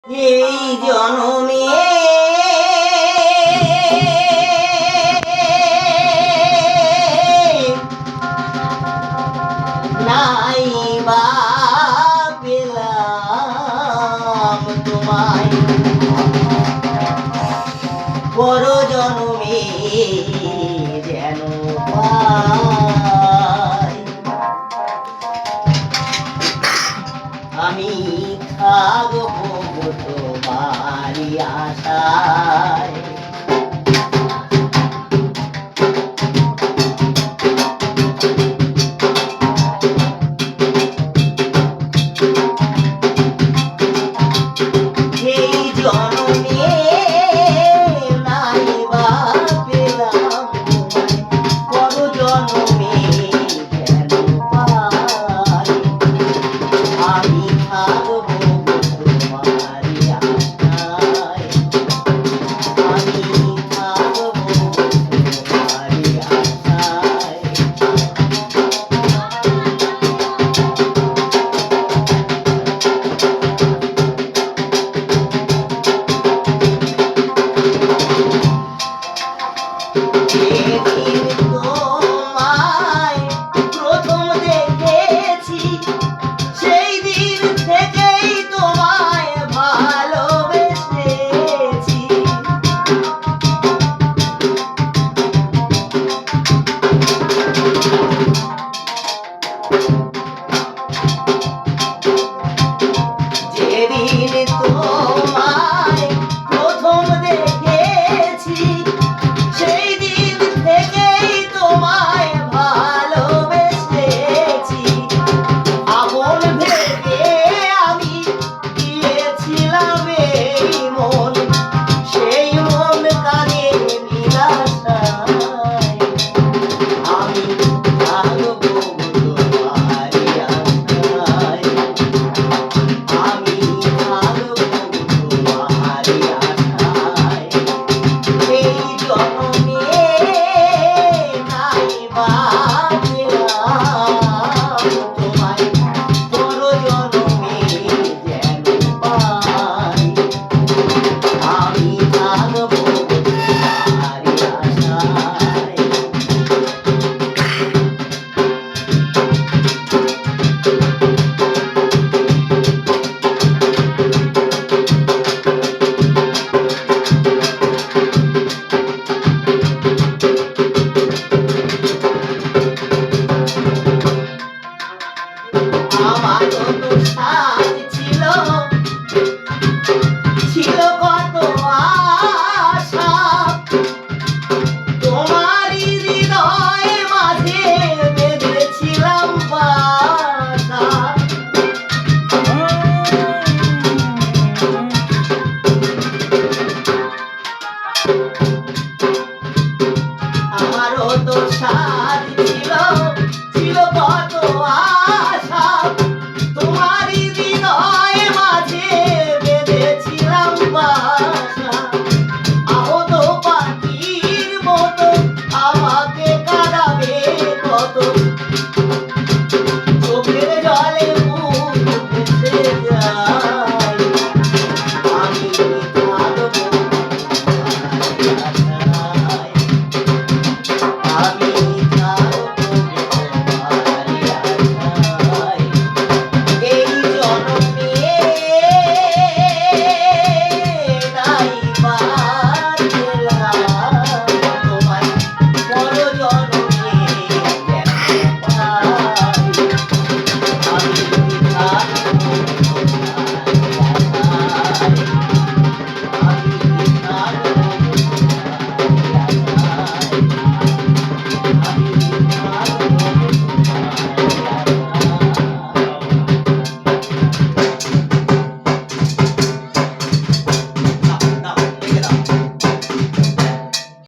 এই জনমে নাই বা পেলাম তোমায়, পর জনমে যেন পাই। আমি থাকবো তোমারই আশায়, এই জনমে নাই বা পেলাম তোমায়, পর জনমে যেন পাই। আমি থাকবো তোমারই আশায়, আমি থাকবো তোমারই আশায়। যেদিন তোমায় প্রথম দেখেছি, সেই দিন থেকেই তোমায় ভালোবেসেছি। যেদিন তোমায় প্রথম দেখেছি, সেই দিন থেকেই তোমায় ভালোবেসেছি। আপন ভেবে আমি দিয়েছিলাম এই মন, সেই মন কাঁদে নিরাশায়। আমি থাকবো তোমারই আশায়, আমি থাকবো তোমারই আশায়। এই জনমে নাই বা পেলাম তোমায়, পর জনমে যেন পাই। আমি থাকবো তোমারই আশায়। আমার তো সাথ ছিল, ছিল